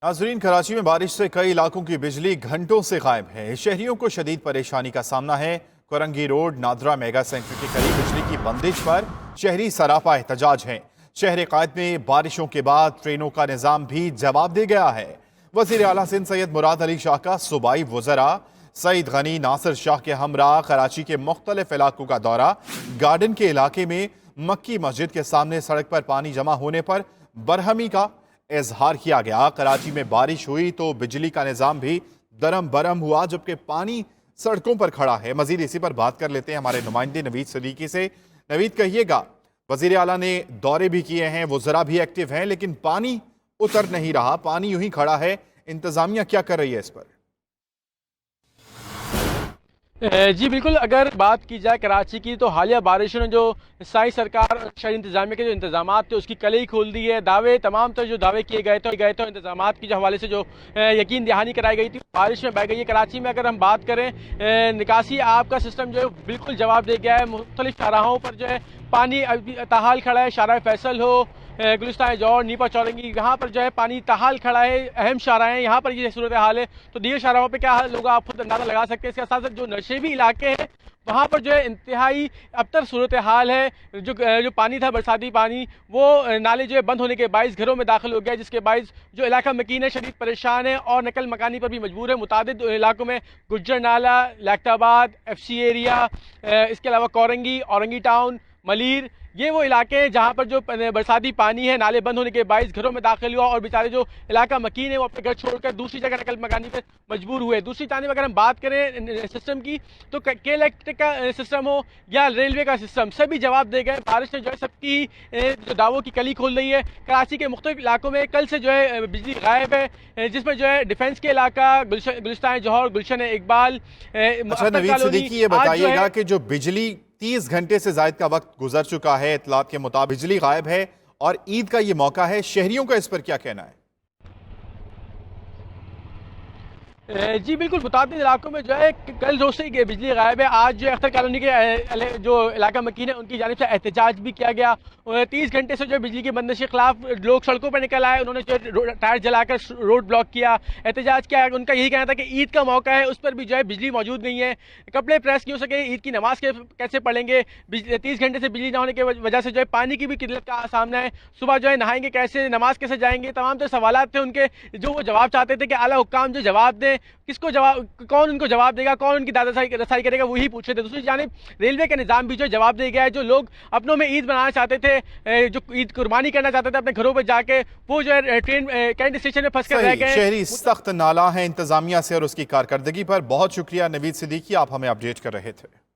नाजरीन, कराची में बारिश से कई इलाकों की बिजली घंटों से गायब है। शहरियों को शदीद परेशानी का सामना है। Korangi road NADRA mega centre के करीब बिजली की बंदिश पर शहरी सरापा एहतजाज हैं। शहर कायद में बारिशों के बाद ट्रेनों का निजाम भी जवाब दे गया है। वजीर आला सिंध सैयद मुराद अली शाह का सूबाई वज़रा सईद गनी नासिर शाह के हमरा कराची के मुख्तलिफ इलाकों का दौरा। गार्डन के इलाके में मक्की मस्जिद के सामने सड़क पर पानी जमा होने पर बरहमी का इजहार किया गया। कराची में बारिश हुई तो बिजली का निजाम भी दरम बरम हुआ, जबकि पानी सड़कों पर खड़ा है। मजीद इसी पर बात कर लेते हैं हमारे नुमाइंदे नवीद सिद्दीकी से। नवीद, कहिएगा, वजीर आला ने दौरे भी किए हैं, वज़रा भी एक्टिव हैं, लेकिन पानी उतर नहीं रहा, पानी यूं ही खड़ा है। इंतजामिया क्या कर रही है इस पर? जी बिल्कुल, अगर बात की जाए कराची की तो हालिया बारिशों ने जो साई सरकार शहरी इंतजामिया के जो इंतजाम थे उसकी कलई खोल दी है। दावे तमाम तो जो दावे किए गए थे इंतजाम की जो हवाले से जो यकीन दहानी कराई गई थी बारिश में बह गई है। कराची में अगर हम बात करें निकासी आब का सिस्टम जो है बिल्कुल जवाब दे गया है। मुख्तलिफ शाहराहों पर जो है पानी ताहाल खड़ा है। शाहराह फैसल हो, गुलिस्तान जौहर, नीपा चौरंगी, यहाँ पर जो है पानी ताहाल खड़ा है। अहम शाहराह हैं, यहाँ पर ये सूरत हाल है। तो दीगर शाहराहों पे क्या हाल होगा आप खुद अंदाजा लगा सकते हैं। इसके साथ साथ जो नशेबी इलाके हैं वहाँ पर जो है इंतहाई अबतर सूरत हाल है। जो पानी था, बरसाती पानी, वो नाले जो है बंद होने के बाइस घरों में दाखिल हो गया, जिसके बाइस जो इलाका मकीन है शदीद परेशान है और नकल मकानी पर भी मजबूर है। मुतादिद इलाकों में गुज्जर नाला, लैक्टाबाद, FC एरिया, इसके अलावा कोरंगी, औरंगी टाउन, मलीर, ये वो इलाके हैं जहाँ पर जो बरसाती पानी है नाले बंद होने के बाइस घरों में दाखिल हुआ और बेचारे जो इलाका मकीन है वो अपने घर छोड़कर दूसरी जगह नकल मकानी पर मजबूर हुए। दूसरी जानिब अगर हम बात करें सिस्टम की तो के इलेक्ट्रिक का सिस्टम हो या रेलवे का सिस्टम, सभी जवाब दे गए। बारिश ने जो है सबकी जो दावों की कली खोल रही है। कराची के मुख्तलिफ इलाकों में कल से जो है बिजली गायब है, जिसमें जो है डिफेंस के इलाका, गुलिस्तान जौहर, गुलशन इकबाल। अच्छा नवीद सिद्दीकी, ये बताइएगा कि जो बिजली 30 घंटे से ज्यादा का वक्त गुजर चुका है, इतलात के मुताबिक बिजली गायब है और ईद का ये मौका है, शहरियों का इस पर क्या कहना है? जी बिल्कुल, मुताबिक इलाकों में जो है कल रोज से बिजली गायब है। आज जो अख्तर कॉलोनी के जो इलाका मकीन है उनकी जानिब से एहतजाज भी किया गया। 30 घंटे से जो बिजली की बंदिश के खिलाफ लोग सड़कों पर निकल आए, उन्होंने जो टायर जलाकर रोड ब्लॉक किया, एहतजाज किया। उनका यही कहना था कि ईद का मौका है, उस पर भी जो है बिजली मौजूद नहीं है, कपड़े प्रेस नहीं हो सके, ईद की नमाज कैसे पढ़ेंगे, 30 घंटे से बिजली ना होने की वजह से जो है पानी की भी किल्लत का सामना है। सुबह जो है नहाएंगे कैसे, नमाज कैसे जाएंगे, तमाम जो सवाल थे उनके, जो वो जवाब चाहते थे कि आला हुक्काम जो जवाब दें, किसको जवाब, कौन उनको जवाब देगा, कौन उनकी रसाई करेगा, वही पूछ रहे थे। दूसरी जानिब रेलवे का निजाम भी जो जवाब दे गया है। जो लोग अपनों में ईद मनाना चाहते थे, जो ईद कुर्बानी करना चाहते थे अपने घरों पर जाके, वो जो है ट्रेन कैंट स्टेशन में फंस कर रह गए। शहरी सख्त नाला है इंतजामिया से और उसकी कारकर्दगी पर। बहुत शुक्रिया नवीद सिद्दीकी, आप हमें अपडेट कर रहे थे।